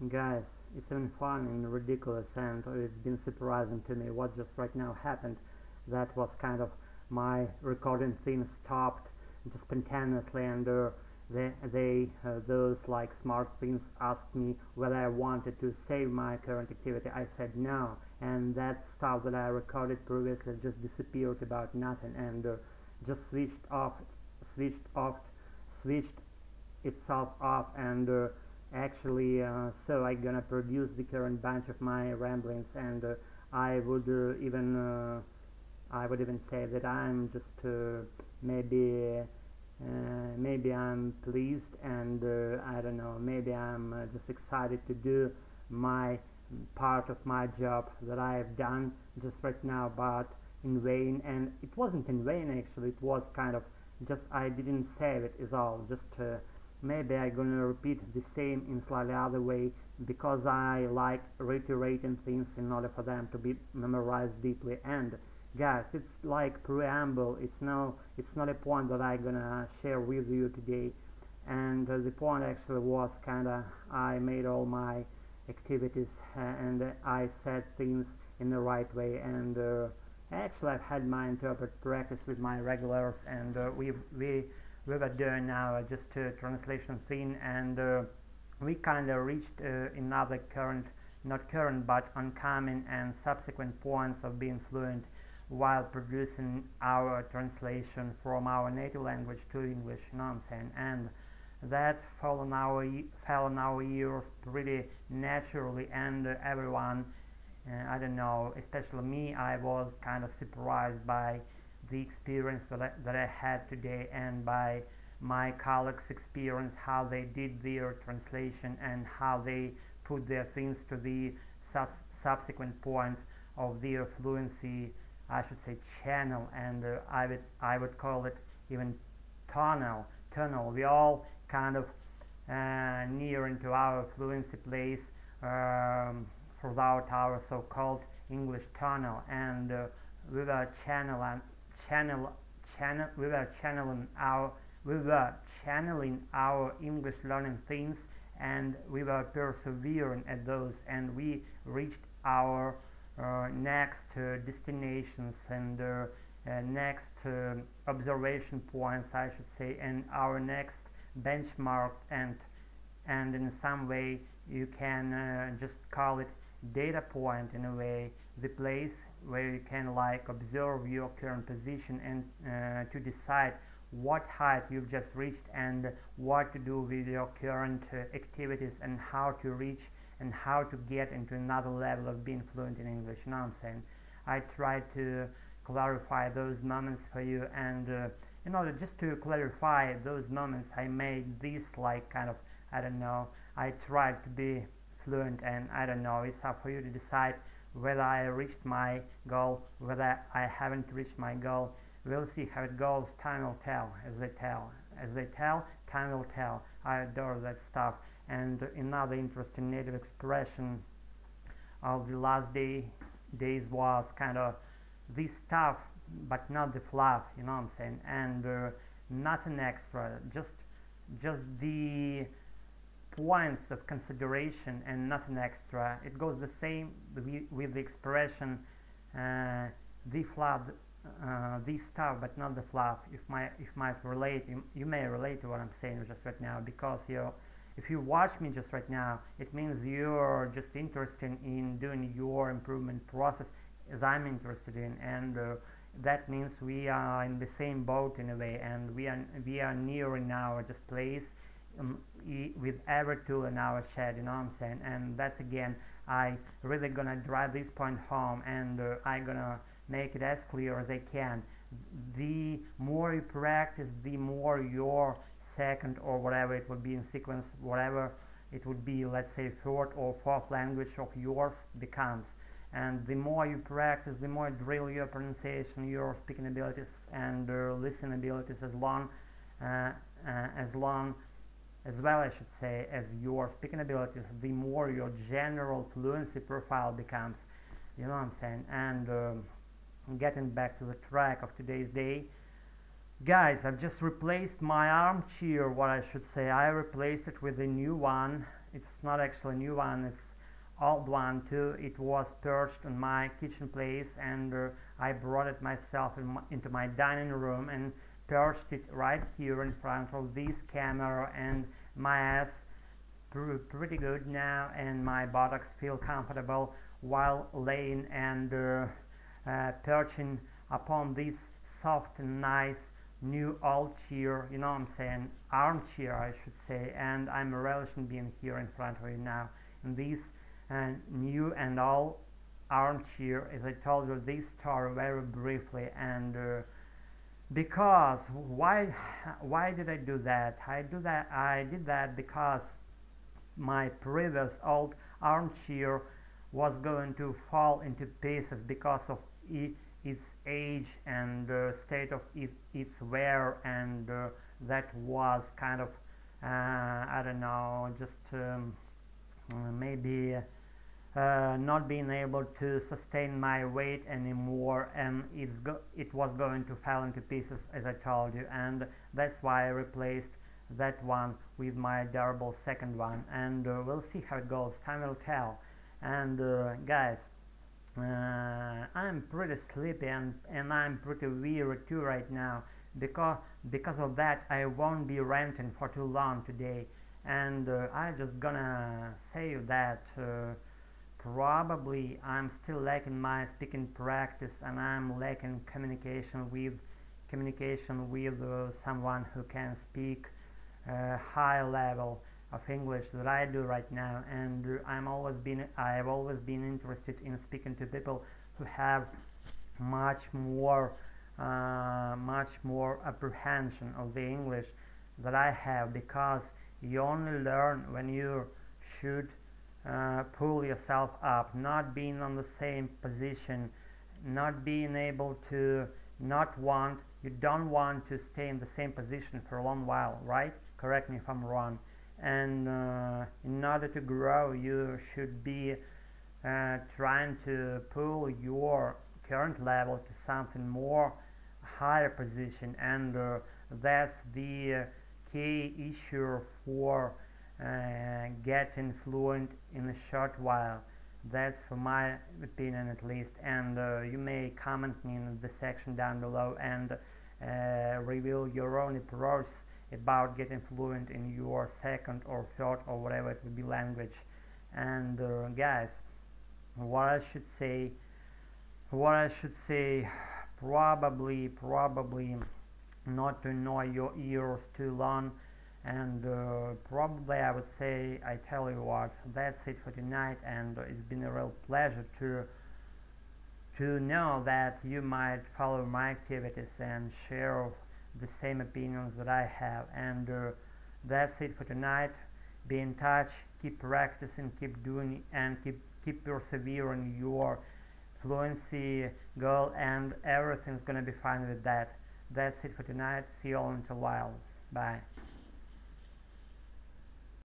Guys, it's even fun and ridiculous, and it's been surprising to me what just right now happened. That was kind of my recording thing stopped just spontaneously, and those like smart things asked me whether I wanted to save my current activity. I said no, and that stuff that I recorded previously just disappeared about nothing, and just switched off, switched itself off, and actually so I gonna produce the current bunch of my ramblings, and I would even say that I'm just maybe I'm pleased, and I don't know, maybe I'm just excited to do my part of my job that I have done just right now, but in vain. And it wasn't in vain, actually. It was kind of just I didn't save it is all. Just maybe I'm gonna repeat the same in slightly other way, because I like reiterating things in order for them to be memorized deeply. And guys, it's like preamble. It's not a point that I'm gonna share with you today. And the point actually was kinda I made all my activities and I said things in the right way. And actually I've had my interpret practice with my regulars, and we were doing now just a translation thing, and we kind of reached another not current but oncoming and subsequent points of being fluent while producing our translation from our native language to English, you know what I'm saying? And that fell on our ears pretty naturally, and everyone, I don't know, especially me, I was kind of surprised by the experience that I had today, and by my colleagues' experience, how they did their translation and how they put their things to the subsequent point of their fluency, I should say channel, and I would call it even tunnel. We all kind of near into our fluency place throughout our so-called English tunnel, and we were channeling our English learning things, and we were persevering at those, and we reached our next destinations and next observation points, I should say, and our next benchmark, and in some way you can just call it data point, in a way, the place where you can like observe your current position and to decide what height you've just reached and what to do with your current activities, and how to reach and how to get into another level of being fluent in English, you know what I'm saying? I tried to clarify those moments for you, and in order just to clarify those moments, I made this like kind of, I don't know, I tried to be fluent, and I don't know, it's up for you to decide whether I reached my goal, whether I haven't reached my goal. We'll see how it goes. Time will tell. As they tell, time will tell. I adore that stuff. And another interesting native expression of the last days was kind of this stuff, but not the fluff, you know what I'm saying? And nothing extra, just the points of consideration and nothing extra. It goes the same with the expression the fluff, this stuff, but not the fluff. You may relate to what I'm saying just right now, because if you watch me just right now, it means you're just interested in doing your improvement process as I'm interested in, and that means we are in the same boat in a way, and we are nearing our just place with every tool in our shed, you know what I'm saying? And that's again, I really gonna drive this point home, and I gonna make it as clear as I can. The more you practice, the more your second, or whatever it would be in sequence, whatever it would be, let's say third or fourth language of yours becomes. And the more you practice, the more you drill your pronunciation, your speaking abilities, and listening abilities, as well, I should say, as your speaking abilities, the more your general fluency profile becomes, you know what I'm saying? And getting back to the track of today's day, guys, I've just replaced my armchair, what I should say. I replaced it with a new one, it's not actually a new one, it's old one too. It was perched on my kitchen place, and I brought it myself into my dining room and perched it right here in front of this camera, and my ass pretty good now, and my buttocks feel comfortable while laying and perching upon this soft and nice new old chair, you know what I'm saying, armchair I should say, and I'm relishing being here in front of you now in this new and old armchair. As I told you this story very briefly, and because why did I do that? I did that because my previous old armchair was going to fall into pieces because of its age and state of its wear, and that was kind of I don't know, just maybe not being able to sustain my weight anymore, and it was going to fall into pieces, as I told you, and that's why I replaced that one with my durable second one, and we'll see how it goes. Time will tell. And guys, I'm pretty sleepy, and I'm pretty weary too right now, because of that I won't be ranting for too long today, and I just gonna say that probably I'm still lacking my speaking practice, and I'm lacking communication with someone who can speak high level of English that I do right now, and I have always been interested in speaking to people who have much more apprehension of the English that I have, because you only learn when you should pull yourself up, not being on the same position, not being able to you don't want to stay in the same position for a long while, right? Correct me if I'm wrong. And in order to grow, you should be trying to pull your current level to something more higher position, and that's the key issue for getting fluent in a short while. That's for my opinion at least, and you may comment me in the section down below and reveal your own approach about getting fluent in your second or third or whatever it would be language. And guys, what I should say, probably not to annoy your ears too long, and probably I would say, I tell you what, that's it for tonight, and it's been a real pleasure to know that you might follow my activities and share the same opinions that I have. And that's it for tonight. Be in touch, keep practicing, keep doing, and keep persevering your fluency goal, and everything's gonna be fine with that. That's it for tonight. See you all in a while. Bye.